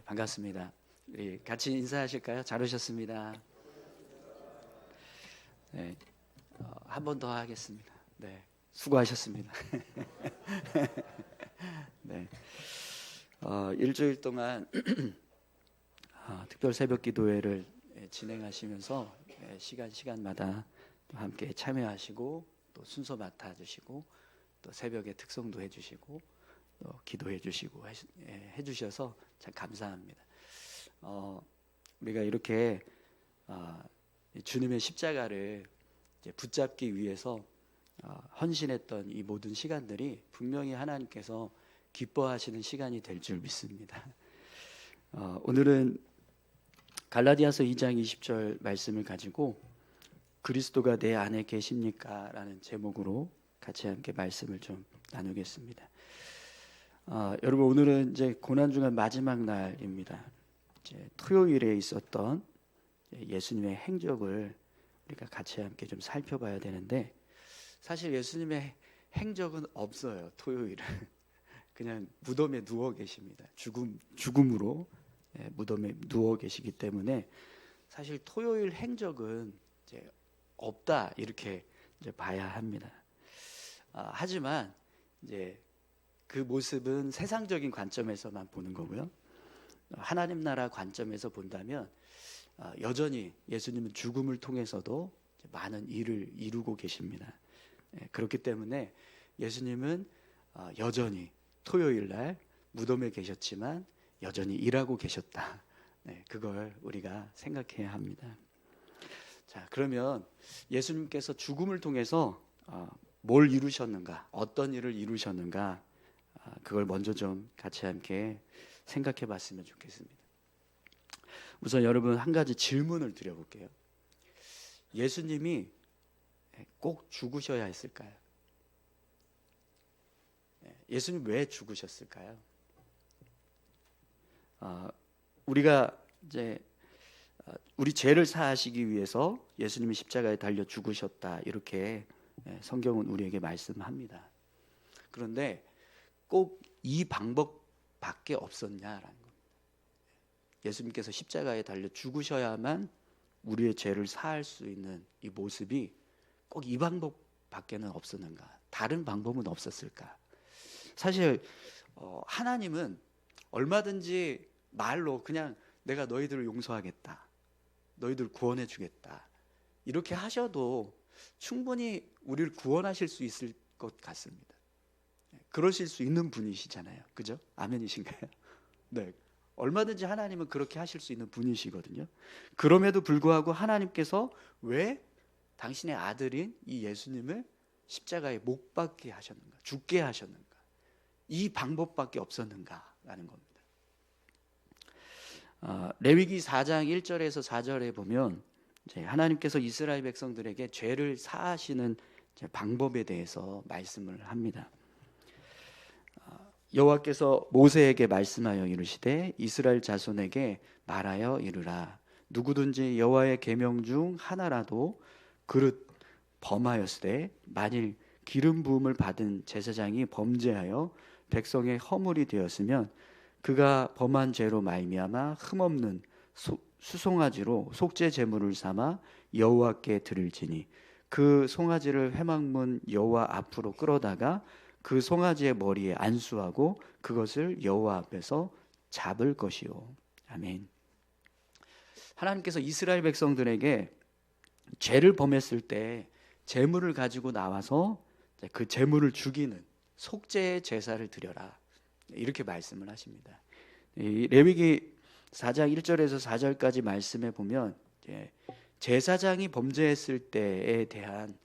반갑습니다. 우리 같이 인사하실까요? 잘 오셨습니다. 네, 한 번 더 하겠습니다. 네, 수고하셨습니다. 네, 일주일 동안 특별 새벽 기도회를 진행하시면서 시간마다 또 함께 참여하시고 또 순서 맡아주시고 또 새벽에 특송도 해주시고 또 기도해 주시고 해주셔서 참 감사합니다. 우리가 이렇게 주님의 십자가를 이제 붙잡기 위해서 헌신했던 이 모든 시간들이 분명히 하나님께서 기뻐하시는 시간이 될 줄 믿습니다. 오늘은 갈라디아서 2장 20절 말씀을 가지고 그리스도가 내 안에 계십니까? 라는 제목으로 같이 함께 말씀을 좀 나누겠습니다. 여러분, 오늘은 이제 고난주간 마지막 날입니다. 이제 토요일에 있었던 예수님의 행적을 우리가 같이 함께 좀 살펴봐야 되는데, 사실 예수님의 행적은 없어요. 토요일은 그냥 무덤에 누워 계십니다. 죽음으로 무덤에 누워 계시기 때문에 사실 토요일 행적은 이제 없다, 이렇게 이제 봐야 합니다. 하지만 이제 그 모습은 세상적인 관점에서만 보는 거고요. 하나님 나라 관점에서 본다면 여전히 예수님은 죽음을 통해서도 많은 일을 이루고 계십니다. 그렇기 때문에 예수님은 여전히 토요일 날 무덤에 계셨지만 여전히 일하고 계셨다. 그걸 우리가 생각해야 합니다. 자, 그러면 예수님께서 죽음을 통해서 뭘 이루셨는가, 어떤 일을 이루셨는가, 그걸 먼저 좀 같이 함께 생각해 봤으면 좋겠습니다. 우선 여러분, 한 가지 질문을 드려볼게요. 예수님이 꼭 죽으셔야 했을까요? 예수님 왜 죽으셨을까요? 우리가 이제 우리 죄를 사하시기 위해서 예수님이 십자가에 달려 죽으셨다, 이렇게 성경은 우리에게 말씀합니다. 그런데 꼭 이 방법밖에 없었냐라는 겁니다. 예수님께서 십자가에 달려 죽으셔야만 우리의 죄를 사할 수 있는 이 모습이 꼭 이 방법밖에는 없었는가? 다른 방법은 없었을까? 사실 하나님은 얼마든지 말로 그냥 내가 너희들을 용서하겠다, 너희들 구원해 주겠다, 이렇게 하셔도 충분히 우리를 구원하실 수 있을 것 같습니다. 그러실 수 있는 분이시잖아요. 그죠? 아멘이신가요? 네. 얼마든지 하나님은 그렇게 하실 수 있는 분이시거든요. 그럼에도 불구하고 하나님께서 왜 당신의 아들인 이 예수님을 십자가에 못 박게 하셨는가, 죽게 하셨는가, 이 방법밖에 없었는가라는 겁니다. 레위기 4장 1절에서 4절에 보면 이제 하나님께서 이스라엘 백성들에게 죄를 사하시는 방법에 대해서 말씀을 합니다. 여호와께서 모세에게 말씀하여 이르시되 이스라엘 자손에게 말하여 이르라. 누구든지 여호와의 계명 중 하나라도 그릇 범하였으되 만일 기름 부음을 받은 제사장이 범죄하여 백성의 허물이 되었으면 그가 범한 죄로 말미암아 흠없는 수송아지로 속죄 제물을 삼아 여호와께 드릴지니 그 송아지를 회막문 여호와 앞으로 끌어다가 그 송아지의 머리에 안수하고 그것을 여호와 앞에서 잡을 것이요. 아멘. 하나님께서 이스라엘 백성들에게 죄를 범했을 때 제물을 가지고 나와서 그 제물을 죽이는 속죄의 제사를 드려라, 이렇게 말씀을 하십니다. 레위기 4장 1절에서 4절까지 말씀에 보면 제사장이 범죄했을 때에 대한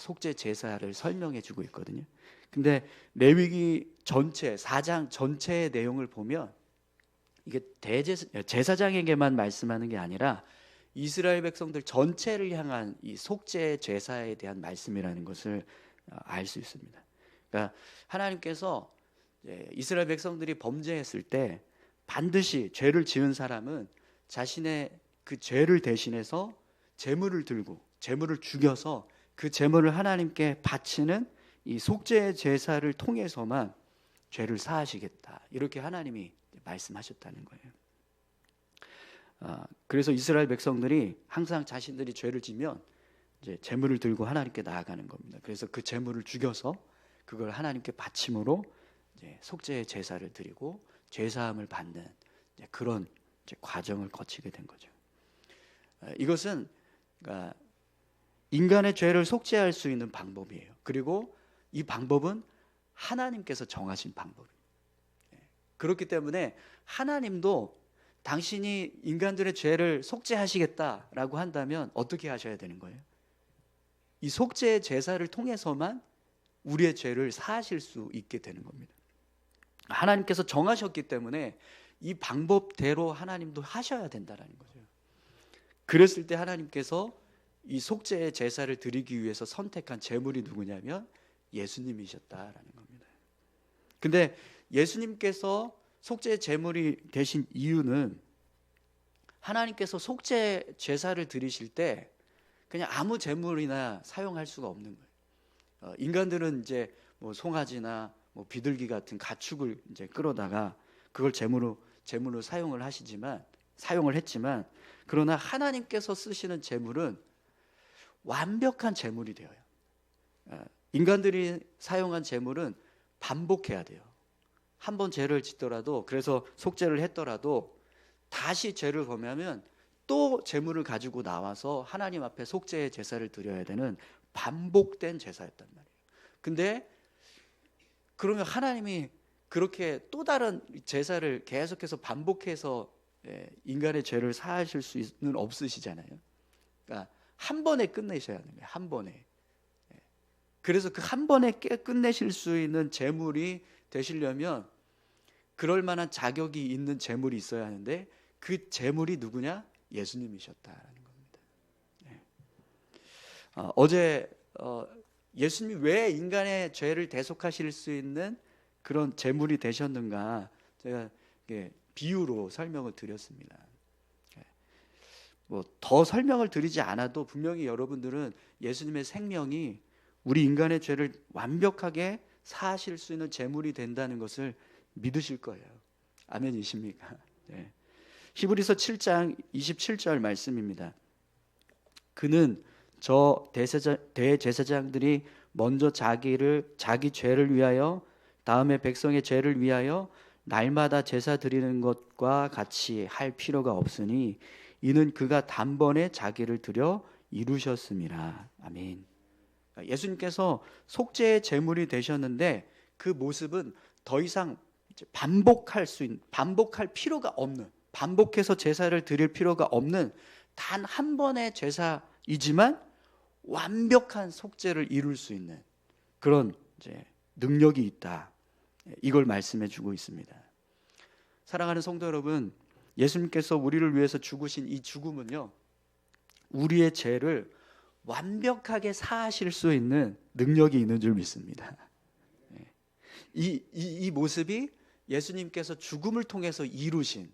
속죄 제사를 설명해 주고 있거든요. 근데 레위기 전체 4장 전체의 내용을 보면 이게 제사장에게만 말씀하는 게 아니라 이스라엘 백성들 전체를 향한 이 속죄 제사에 대한 말씀이라는 것을 알 수 있습니다. 그러니까 하나님께서 이스라엘 백성들이 범죄했을 때 반드시 죄를 지은 사람은 자신의 그 죄를 대신해서 제물을 들고 제물을 죽여서 그 제물을 하나님께 바치는 이 속죄 제사를 통해서만 죄를 사하시겠다, 이렇게 하나님이 말씀하셨다는 거예요. 그래서 이스라엘 백성들이 항상 자신들이 죄를 지면 이제 제물을 들고 하나님께 나아가는 겁니다. 그래서 그 제물을 죽여서 그걸 하나님께 바침으로 이제 속죄의 제사를 드리고 죄 사함을 받는 이제 그런 이제 과정을 거치게 된 거죠. 이것은 그러니까 인간의 죄를 속죄할 수 있는 방법이에요. 그리고 이 방법은 하나님께서 정하신 방법입니다. 그렇기 때문에 하나님도 당신이 인간들의 죄를 속죄하시겠다라고 한다면 어떻게 하셔야 되는 거예요? 이 속죄의 제사를 통해서만 우리의 죄를 사하실 수 있게 되는 겁니다. 하나님께서 정하셨기 때문에 이 방법대로 하나님도 하셔야 된다는 거죠. 그랬을 때 하나님께서 이 속죄의 제사를 드리기 위해서 선택한 제물이 누구냐면 예수님이셨다라는 겁니다. 근데 예수님께서 속죄의 제물이 되신 이유는 하나님께서 속죄 제사를 드리실 때 그냥 아무 제물이나 사용할 수가 없는 거예요. 인간들은 이제 뭐 송아지나 뭐 비둘기 같은 가축을 이제 끌어다가 그걸 제물로 사용을 했지만 그러나 하나님께서 쓰시는 제물은 완벽한 제물이 되어요. 인간들이 사용한 제물은 반복해야 돼요. 한 번 죄를 짓더라도, 그래서 속죄를 했더라도 다시 죄를 범하면 또 제물을 가지고 나와서 하나님 앞에 속죄의 제사를 드려야 되는 반복된 제사였단 말이에요. 근데 그러면 하나님이 그렇게 또 다른 제사를 계속해서 반복해서 인간의 죄를 사하실 수는 없으시잖아요. 그러니까 한 번에 끝내셔야 하는 거예요. 한 번에. 그래서 그 한 번에 끝내실 수 있는 제물이 되시려면 그럴 만한 자격이 있는 제물이 있어야 하는데 그 제물이 누구냐? 예수님이셨다라는 겁니다. 어제 예수님이 왜 인간의 죄를 대속하실 수 있는 그런 제물이 되셨는가 제가 비유로 설명을 드렸습니다. 뭐 더 설명을 드리지 않아도 분명히 여러분들은 예수님의 생명이 우리 인간의 죄를 완벽하게 사하실 수 있는 제물이 된다는 것을 믿으실 거예요. 아멘이십니까? 네. 히브리서 7장 27절 말씀입니다. 그는 저 대제사장들이 먼저 자기 죄를 위하여 다음에 백성의 죄를 위하여 날마다 제사 드리는 것과 같이 할 필요가 없으니 이는 그가 단번에 자기를 드려 이루셨음이라. 아멘. 예수님께서 속죄의 제물이 되셨는데 그 모습은 더 이상 반복할 필요가 없는, 반복해서 제사를 드릴 필요가 없는 단 한 번의 제사이지만 완벽한 속죄를 이룰 수 있는 그런 이제 능력이 있다. 이걸 말씀해 주고 있습니다. 사랑하는 성도 여러분, 예수님께서 우리를 위해서 죽으신 이 죽음은요, 우리의 죄를 완벽하게 사하실 수 있는 능력이 있는 줄 믿습니다. 이 모습이 예수님께서 죽음을 통해서 이루신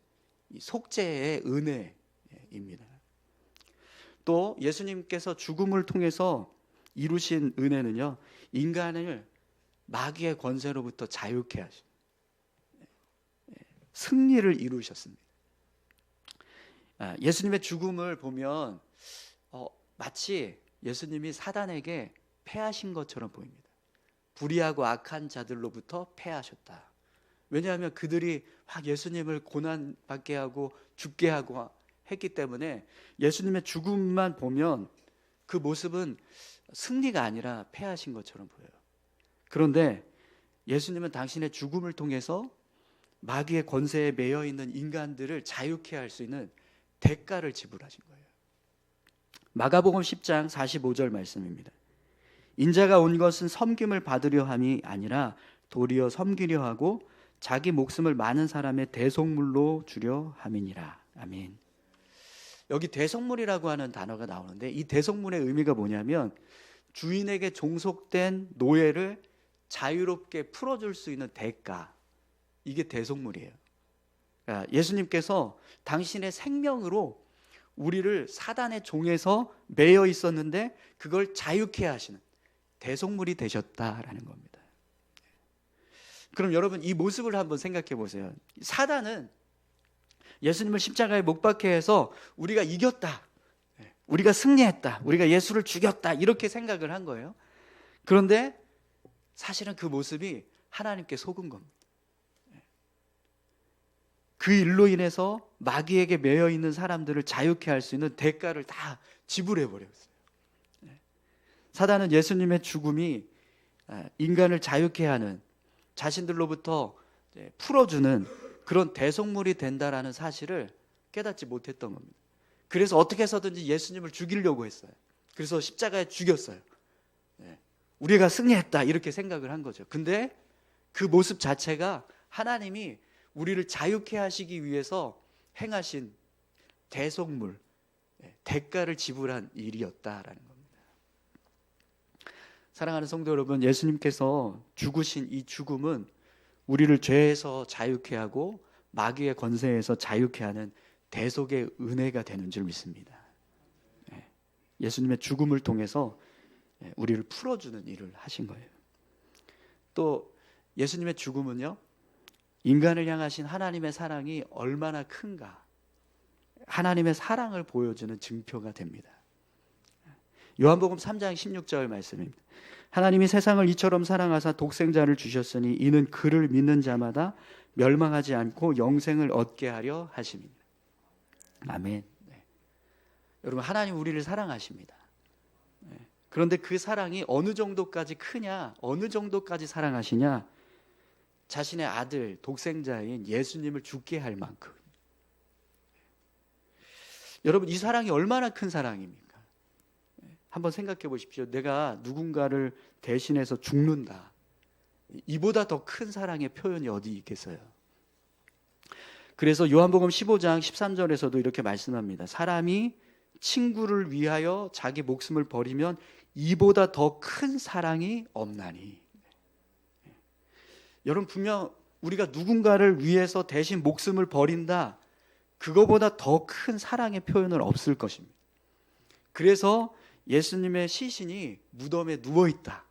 속죄의 은혜입니다. 또 예수님께서 죽음을 통해서 이루신 은혜는요, 인간을 마귀의 권세로부터 자유케 하신 승리를 이루셨습니다. 예수님의 죽음을 보면 마치 예수님이 사단에게 패하신 것처럼 보입니다. 불의하고 악한 자들로부터 패하셨다. 왜냐하면 그들이 막 예수님을 고난받게 하고 죽게 하고 했기 때문에 예수님의 죽음만 보면 그 모습은 승리가 아니라 패하신 것처럼 보여요. 그런데 예수님은 당신의 죽음을 통해서 마귀의 권세에 매여 있는 인간들을 자유케 할 수 있는 대가를 지불하신 거예요. 마가복음 10장 45절 말씀입니다. 인자가 온 것은 섬김을 받으려 함이 아니라 도리어 섬기려 하고 자기 목숨을 많은 사람의 대속물로 주려 함이니라. 아멘. 여기 대속물이라고 하는 단어가 나오는데 이 대속물의 의미가 뭐냐면 주인에게 종속된 노예를 자유롭게 풀어줄 수 있는 대가, 이게 대속물이에요. 예수님께서 당신의 생명으로 우리를 사단의 종에서 매여 있었는데 그걸 자유케 하시는 대속물이 되셨다라는 겁니다. 그럼 여러분 이 모습을 한번 생각해 보세요. 사단은 예수님을 십자가에 못 박게 해서 우리가 이겼다, 우리가 승리했다, 우리가 예수를 죽였다 이렇게 생각을 한 거예요. 그런데 사실은 그 모습이 하나님께 속은 겁니다. 그 일로 인해서 마귀에게 매여 있는 사람들을 자유케 할 수 있는 대가를 다 지불해 버렸어요. 사단은 예수님의 죽음이 인간을 자유케 하는, 자신들로부터 풀어주는 그런 대속물이 된다라는 사실을 깨닫지 못했던 겁니다. 그래서 어떻게 해서든지 예수님을 죽이려고 했어요. 그래서 십자가에 죽였어요. 우리가 승리했다 이렇게 생각을 한 거죠. 근데 그 모습 자체가 하나님이 우리를 자유케 하시기 위해서 행하신 대속물, 대가를 지불한 일이었다라는 겁니다. 사랑하는 성도 여러분, 예수님께서 죽으신 이 죽음은 우리를 죄에서 자유케 하고 마귀의 권세에서 자유케 하는 대속의 은혜가 되는 줄 믿습니다. 예수님의 죽음을 통해서 우리를 풀어주는 일을 하신 거예요. 또 예수님의 죽음은요, 인간을 향하신 하나님의 사랑이 얼마나 큰가, 하나님의 사랑을 보여주는 증표가 됩니다. 요한복음 3장 16절 말씀입니다. 하나님이 세상을 이처럼 사랑하사 독생자를 주셨으니 이는 그를 믿는 자마다 멸망하지 않고 영생을 얻게 하려 하심이니라. 아멘. 여러분, 하나님 우리를 사랑하십니다. 그런데 그 사랑이 어느 정도까지 크냐, 어느 정도까지 사랑하시냐, 자신의 아들 독생자인 예수님을 죽게 할 만큼. 여러분, 이 사랑이 얼마나 큰 사랑입니까? 한번 생각해 보십시오. 내가 누군가를 대신해서 죽는다, 이보다 더 큰 사랑의 표현이 어디 있겠어요? 그래서 요한복음 15장 13절에서도 이렇게 말씀합니다. 사람이 친구를 위하여 자기 목숨을 버리면 이보다 더 큰 사랑이 없나니. 여러분, 분명 우리가 누군가를 위해서 대신 목숨을 버린다, 그거보다 더 큰 사랑의 표현은 없을 것입니다. 그래서 예수님의 시신이 무덤에 누워있다,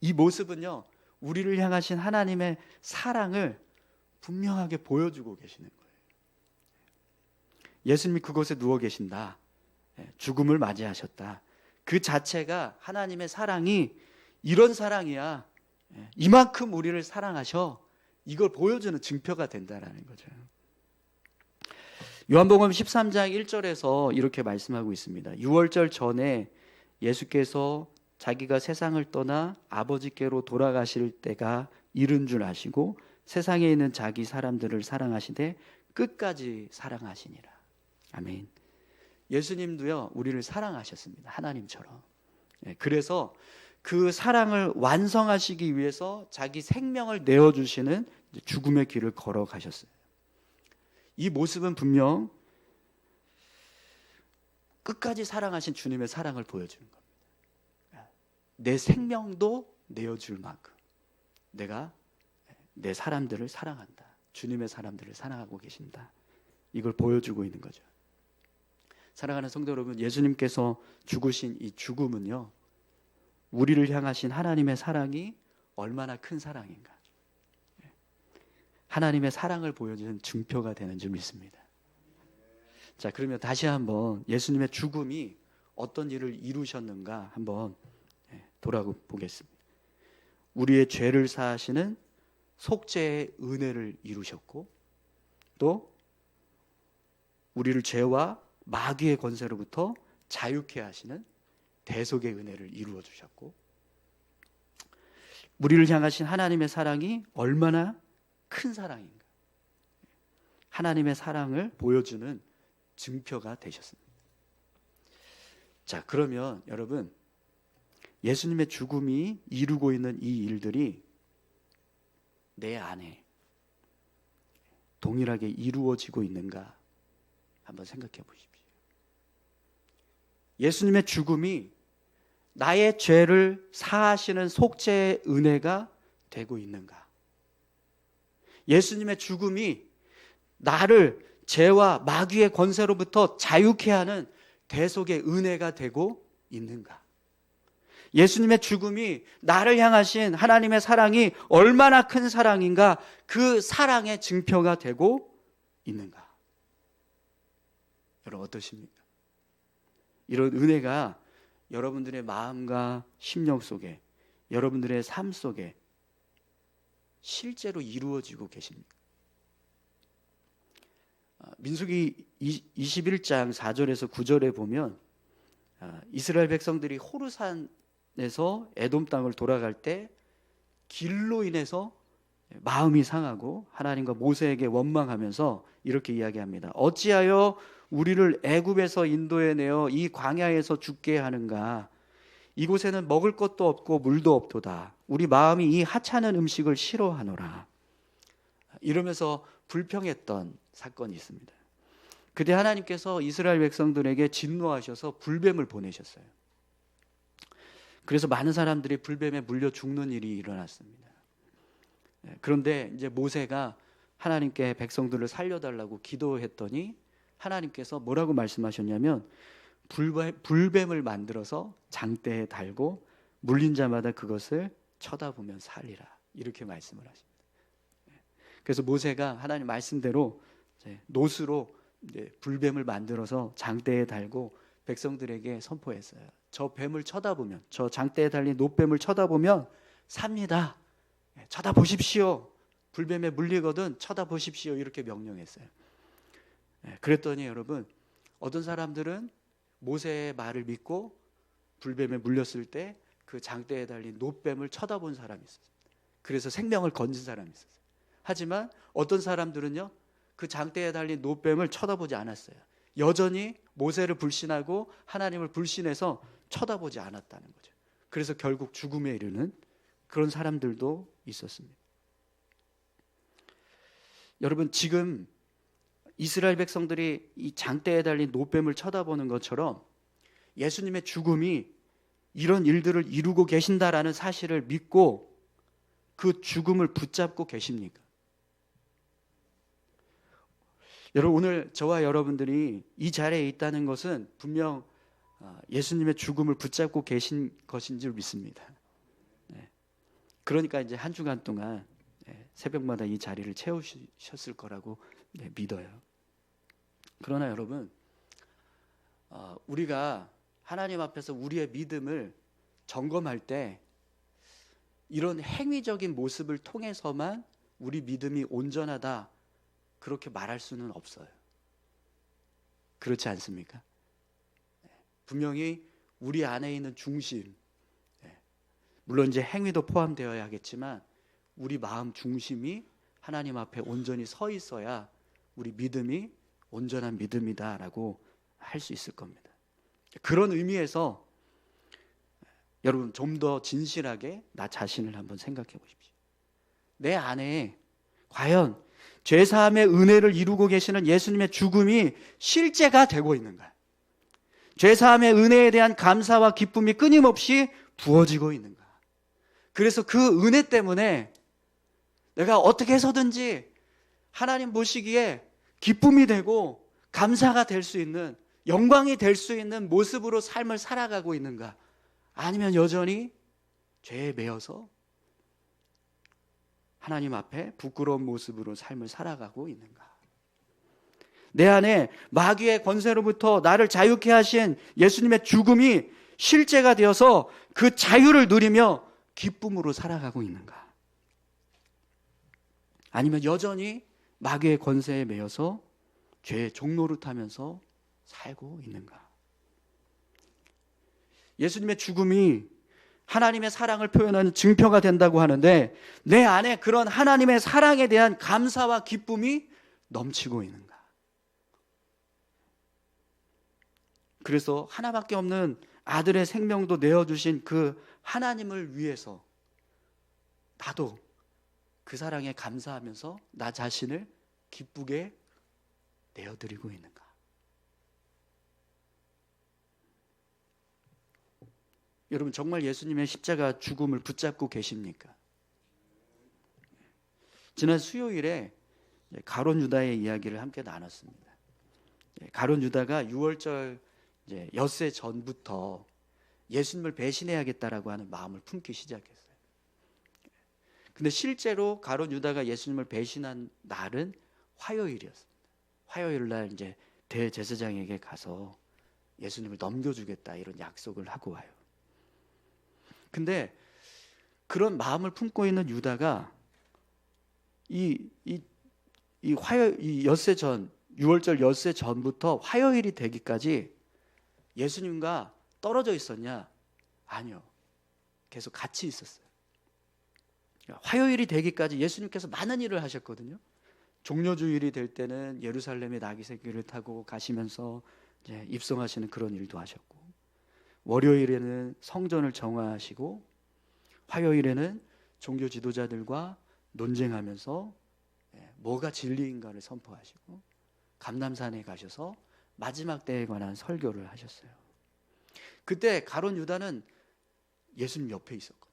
이 모습은요, 우리를 향하신 하나님의 사랑을 분명하게 보여주고 계시는 거예요. 예수님이 그곳에 누워 계신다, 죽음을 맞이하셨다, 그 자체가 하나님의 사랑이 이런 사랑이야, 이만큼 우리를 사랑하셔, 이걸 보여주는 증표가 된다라는 거죠. 요한복음 13장 1절에서 이렇게 말씀하고 있습니다. 유월절 전에 예수께서 자기가 세상을 떠나 아버지께로 돌아가실 때가 이른 줄 아시고 세상에 있는 자기 사람들을 사랑하시되 끝까지 사랑하시니라. 아멘. 예수님도요, 우리를 사랑하셨습니다. 하나님처럼. 그래서 그 사랑을 완성하시기 위해서 자기 생명을 내어주시는 죽음의 길을 걸어가셨어요. 이 모습은 분명 끝까지 사랑하신 주님의 사랑을 보여주는 겁니다. 내 생명도 내어줄 만큼 내가 내 사람들을 사랑한다, 주님의 사람들을 사랑하고 계신다, 이걸 보여주고 있는 거죠. 사랑하는 성도 여러분, 예수님께서 죽으신 이 죽음은요, 우리를 향하신 하나님의 사랑이 얼마나 큰 사랑인가, 하나님의 사랑을 보여주는 증표가 되는 줄 믿습니다. 자, 그러면 다시 한번 예수님의 죽음이 어떤 일을 이루셨는가 한번 돌아보겠습니다. 우리의 죄를 사하시는 속죄의 은혜를 이루셨고, 또 우리를 죄와 마귀의 권세로부터 자유케 하시는 대속의 은혜를 이루어 주셨고, 우리를 향하신 하나님의 사랑이 얼마나 큰 사랑인가, 하나님의 사랑을 보여주는 증표가 되셨습니다. 자, 그러면 여러분, 예수님의 죽음이 이루고 있는 이 일들이 내 안에 동일하게 이루어지고 있는가 한번 생각해 보십시오. 예수님의 죽음이 나의 죄를 사하시는 속죄의 은혜가 되고 있는가? 예수님의 죽음이 나를 죄와 마귀의 권세로부터 자유케 하는 대속의 은혜가 되고 있는가? 예수님의 죽음이 나를 향하신 하나님의 사랑이 얼마나 큰 사랑인가, 그 사랑의 증표가 되고 있는가. 여러분 어떠십니까? 이런 은혜가 여러분들의 마음과 심령 속에, 여러분들의 삶 속에 실제로 이루어지고 계십니까? 민수기 21장 4절에서 9절에 보면 이스라엘 백성들이 호르산에서 에돔 땅을 돌아갈 때 길로 인해서 마음이 상하고 하나님과 모세에게 원망하면서 이렇게 이야기합니다. 어찌하여 우리를 애굽에서 인도해 내어 이 광야에서 죽게 하는가? 이곳에는 먹을 것도 없고 물도 없도다. 우리 마음이 이 하찮은 음식을 싫어하노라. 이러면서 불평했던 사건이 있습니다. 그때 하나님께서 이스라엘 백성들에게 진노하셔서 불뱀을 보내셨어요. 그래서 많은 사람들이 불뱀에 물려 죽는 일이 일어났습니다. 그런데 이제 모세가 하나님께 백성들을 살려달라고 기도했더니 하나님께서 뭐라고 말씀하셨냐면 불뱀을 만들어서 장대에 달고 물린 자마다 그것을 쳐다보면 살리라, 이렇게 말씀을 하십니다. 그래서 모세가 하나님 말씀대로 노수로 불뱀을 만들어서 장대에 달고 백성들에게 선포했어요. 저 뱀을 쳐다보면, 저 장대에 달린 노뱀을 쳐다보면 삽니다. 쳐다보십시오. 불뱀에 물리거든 쳐다보십시오. 이렇게 명령했어요. 그랬더니 여러분, 어떤 사람들은 모세의 말을 믿고 불뱀에 물렸을 때 그 장대에 달린 노뱀을 쳐다본 사람이 있었어요. 그래서 생명을 건진 사람이 있었어요. 하지만 어떤 사람들은요, 그 장대에 달린 노뱀을 쳐다보지 않았어요. 여전히 모세를 불신하고 하나님을 불신해서 쳐다보지 않았다는 거죠. 그래서 결국 죽음에 이르는 그런 사람들도 있었습니다. 여러분, 지금 이스라엘 백성들이 이 장대에 달린 노뱀을 쳐다보는 것처럼 예수님의 죽음이 이런 일들을 이루고 계신다라는 사실을 믿고 그 죽음을 붙잡고 계십니까? 여러분, 오늘 저와 여러분들이 이 자리에 있다는 것은 분명 예수님의 죽음을 붙잡고 계신 것인 줄 믿습니다. 그러니까 이제 한 주간 동안 새벽마다 이 자리를 채우셨을 거라고 믿어요. 그러나 여러분, 우리가 하나님 앞에서 우리의 믿음을 점검할 때 이런 행위적인 모습을 통해서만 우리 믿음이 온전하다 그렇게 말할 수는 없어요. 그렇지 않습니까? 분명히 우리 안에 있는 중심, 물론 이제 행위도 포함되어야겠지만 우리 마음 중심이 하나님 앞에 온전히 서 있어야 우리 믿음이 온전한 믿음이다라고 할 수 있을 겁니다. 그런 의미에서 여러분, 좀 더 진실하게 나 자신을 한번 생각해 보십시오. 내 안에 과연 죄사함의 은혜를 이루고 계시는 예수님의 죽음이 실제가 되고 있는가? 죄사함의 은혜에 대한 감사와 기쁨이 끊임없이 부어지고 있는가? 그래서 그 은혜 때문에 내가 어떻게 해서든지 하나님 보시기에 기쁨이 되고 감사가 될 수 있는, 영광이 될 수 있는 모습으로 삶을 살아가고 있는가? 아니면 여전히 죄에 매여서 하나님 앞에 부끄러운 모습으로 삶을 살아가고 있는가? 내 안에 마귀의 권세로부터 나를 자유케 하신 예수님의 죽음이 실제가 되어서 그 자유를 누리며 기쁨으로 살아가고 있는가? 아니면 여전히 마귀의 권세에 매여서 죄의 종노릇하면서 살고 있는가? 예수님의 죽음이 하나님의 사랑을 표현하는 증표가 된다고 하는데 내 안에 그런 하나님의 사랑에 대한 감사와 기쁨이 넘치고 있는가? 그래서 하나밖에 없는 아들의 생명도 내어주신 그 하나님을 위해서 나도 그 사랑에 감사하면서 나 자신을 기쁘게 내어드리고 있는가? 여러분, 정말 예수님의 십자가 죽음을 붙잡고 계십니까? 지난 수요일에 가룟 유다의 이야기를 함께 나눴습니다. 가룟 유다가 6월절 엿새 전부터 예수님을 배신해야겠다라고 하는 마음을 품기 시작했어요. 근데 실제로 가룟 유다가 예수님을 배신한 날은 화요일이었습니다. 화요일 날 이제 대제사장에게 가서 예수님을 넘겨주겠다 이런 약속을 하고 와요. 근데 그런 마음을 품고 있는 유다가 이 엿새 전, 6월절 엿새 전부터 화요일이 되기까지 예수님과 떨어져 있었냐? 아니요. 계속 같이 있었어요. 화요일이 되기까지 예수님께서 많은 일을 하셨거든요. 종려주일이 될 때는 예루살렘에 나귀새끼를 타고 가시면서 이제 입성하시는 그런 일도 하셨고, 월요일에는 성전을 정화하시고, 화요일에는 종교 지도자들과 논쟁하면서 뭐가 진리인가를 선포하시고, 감람산에 가셔서 마지막 때에 관한 설교를 하셨어요. 그때 가룟 유다는 예수님 옆에 있었거든요.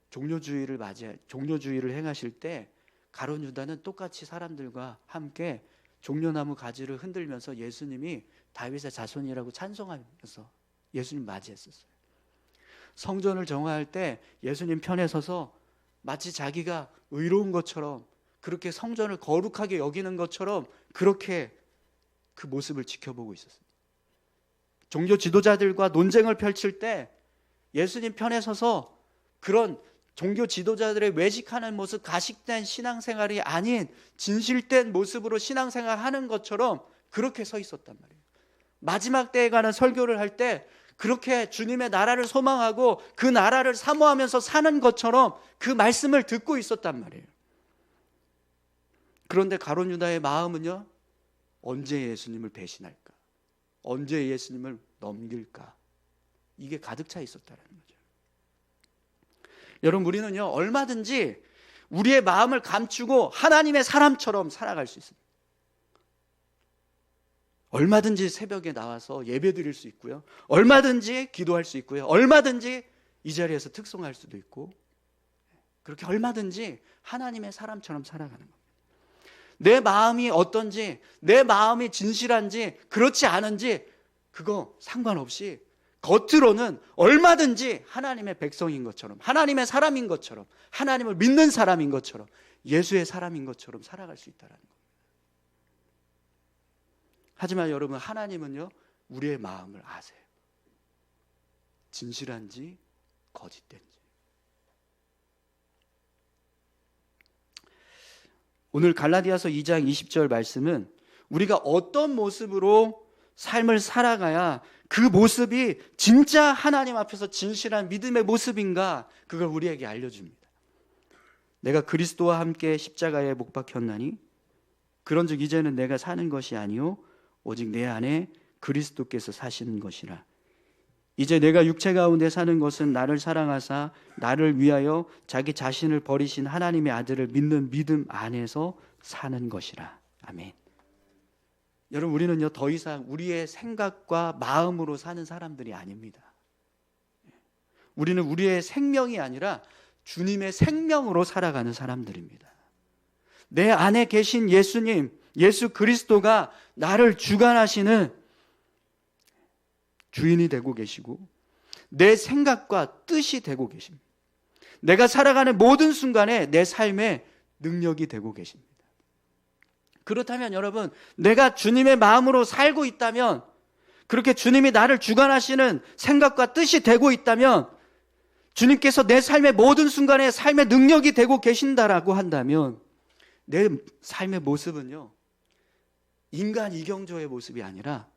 종려주의를 행하실 때 가룟 유다는 똑같이 사람들과 함께 종려나무 가지를 흔들면서 예수님이 다윗의 자손이라고 찬송하면서 예수님 맞이했었어요. 성전을 정화할 때 예수님 편에 서서 마치 자기가 의로운 것처럼, 그렇게 성전을 거룩하게 여기는 것처럼 그렇게 그 모습을 지켜보고 있었어요. 종교 지도자들과 논쟁을 펼칠 때 예수님 편에 서서 그런 종교 지도자들의 외식하는 모습, 가식된 신앙생활이 아닌 진실된 모습으로 신앙생활하는 것처럼 그렇게 서 있었단 말이에요. 마지막 때에 관한 설교를 할 때 그렇게 주님의 나라를 소망하고 그 나라를 사모하면서 사는 것처럼 그 말씀을 듣고 있었단 말이에요. 그런데 가룟 유다의 마음은요, 언제 예수님을 배신할까? 언제 예수님을 넘길까? 이게 가득 차 있었다는 거죠. 여러분, 우리는요, 얼마든지 우리의 마음을 감추고 하나님의 사람처럼 살아갈 수 있습니다. 얼마든지 새벽에 나와서 예배 드릴 수 있고요, 얼마든지 기도할 수 있고요, 얼마든지 이 자리에서 특송할 수도 있고, 그렇게 얼마든지 하나님의 사람처럼 살아가는 겁니다. 내 마음이 어떤지, 내 마음이 진실한지 그렇지 않은지 그거 상관없이 겉으로는 얼마든지 하나님의 백성인 것처럼, 하나님의 사람인 것처럼, 하나님을 믿는 사람인 것처럼, 예수의 사람인 것처럼 살아갈 수 있다는 겁니다. 하지만 여러분, 하나님은요, 우리의 마음을 아세요. 진실한지 거짓된지. 오늘 갈라디아서 2장 20절 말씀은 우리가 어떤 모습으로 삶을 살아가야 그 모습이 진짜 하나님 앞에서 진실한 믿음의 모습인가, 그걸 우리에게 알려줍니다. 내가 그리스도와 함께 십자가에 못 박혔나니 그런즉 이제는 내가 사는 것이 아니요 오직 내 안에 그리스도께서 사시는 것이라. 이제 내가 육체 가운데 사는 것은 나를 사랑하사 나를 위하여 자기 자신을 버리신 하나님의 아들을 믿는 믿음 안에서 사는 것이라. 아멘. 여러분, 우리는요, 더 이상 우리의 생각과 마음으로 사는 사람들이 아닙니다. 우리는 우리의 생명이 아니라 주님의 생명으로 살아가는 사람들입니다. 내 안에 계신 예수님, 예수 그리스도가 나를 주관하시는 주인이 되고 계시고 내 생각과 뜻이 되고 계십니다. 내가 살아가는 모든 순간에 내 삶의 능력이 되고 계십니다. 그렇다면 여러분, 내가 주님의 마음으로 살고 있다면, 그렇게 주님이 나를 주관하시는 생각과 뜻이 되고 있다면, 주님께서 내 삶의 모든 순간에 삶의 능력이 되고 계신다라고 한다면, 내 삶의 모습은요, 인간 이경조의 모습이 아니라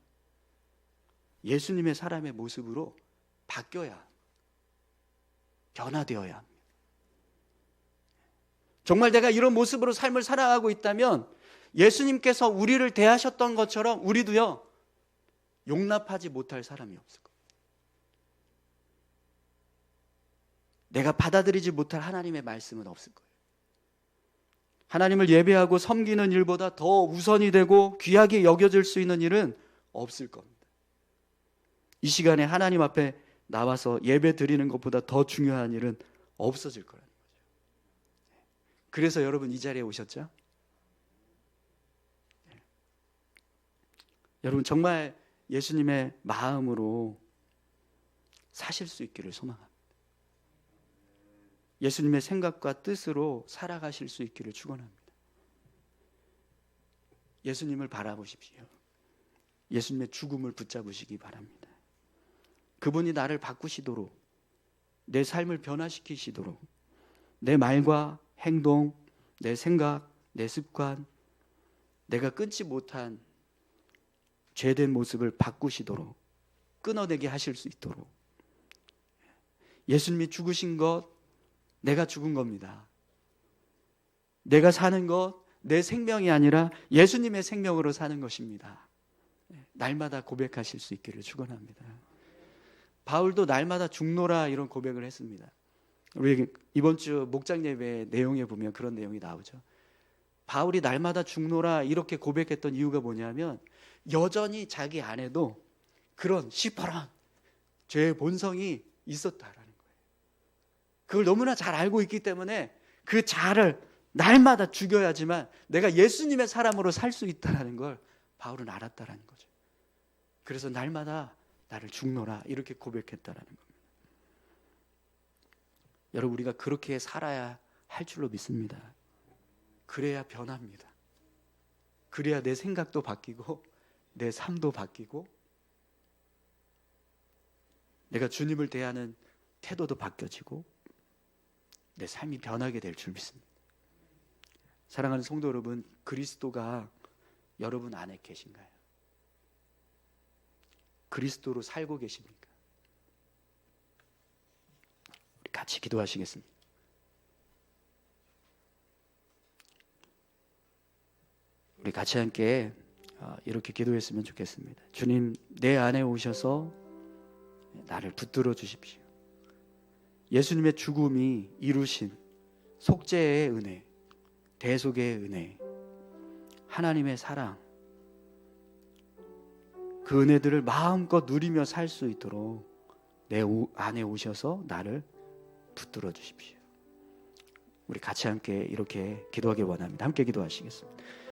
예수님의 사람의 모습으로 바뀌어야, 변화되어야 합니다. 정말 내가 이런 모습으로 삶을 살아가고 있다면 예수님께서 우리를 대하셨던 것처럼 우리도요, 용납하지 못할 사람이 없을 겁니다. 내가 받아들이지 못할 하나님의 말씀은 없을 거예요. 하나님을 예배하고 섬기는 일보다 더 우선이 되고 귀하게 여겨질 수 있는 일은 없을 겁니다. 이 시간에 하나님 앞에 나와서 예배 드리는 것보다 더 중요한 일은 없어질 거라는 거죠. 그래서 여러분 이 자리에 오셨죠? 여러분 정말 예수님의 마음으로 사실 수 있기를 소망합니다. 예수님의 생각과 뜻으로 살아가실 수 있기를 축원합니다. 예수님을 바라보십시오. 예수님의 죽음을 붙잡으시기 바랍니다. 그분이 나를 바꾸시도록, 내 삶을 변화시키시도록, 내 말과 행동, 내 생각, 내 습관, 내가 끊지 못한 죄된 모습을 바꾸시도록, 끊어내게 하실 수 있도록. 예수님이 죽으신 것, 내가 죽은 겁니다. 내가 사는 것, 내 생명이 아니라 예수님의 생명으로 사는 것입니다. 날마다 고백하실 수 있기를 축원합니다. 바울도 날마다 죽노라 이런 고백을 했습니다. 우리 이번 주 목장 예배 내용에 보면 그런 내용이 나오죠. 바울이 날마다 죽노라 이렇게 고백했던 이유가 뭐냐면 여전히 자기 안에도 그런 시퍼런 죄의 본성이 있었다라는 거예요. 그걸 너무나 잘 알고 있기 때문에 그 자아를 날마다 죽여야지만 내가 예수님의 사람으로 살 수 있다는 걸 바울은 알았다라는 거죠. 그래서 날마다 나를 죽노라 이렇게 고백했다라는 겁니다. 여러분, 우리가 그렇게 살아야 할 줄로 믿습니다. 그래야 변합니다. 그래야 내 생각도 바뀌고 내 삶도 바뀌고 내가 주님을 대하는 태도도 바뀌어지고 내 삶이 변하게 될 줄 믿습니다. 사랑하는 성도 여러분, 그리스도가 여러분 안에 계신가요? 그리스도로 살고 계십니까? 우리 같이 기도하시겠습니다. 우리 같이 함께 이렇게 기도했으면 좋겠습니다. 주님, 내 안에 오셔서 나를 붙들어 주십시오. 예수님의 죽음이 이루신 속죄의 은혜, 대속의 은혜, 하나님의 사랑, 그 은혜들을 마음껏 누리며 살 수 있도록 내 안에 오셔서 나를 붙들어 주십시오. 우리 같이 함께 이렇게 기도하기 원합니다. 함께 기도하시겠습니다.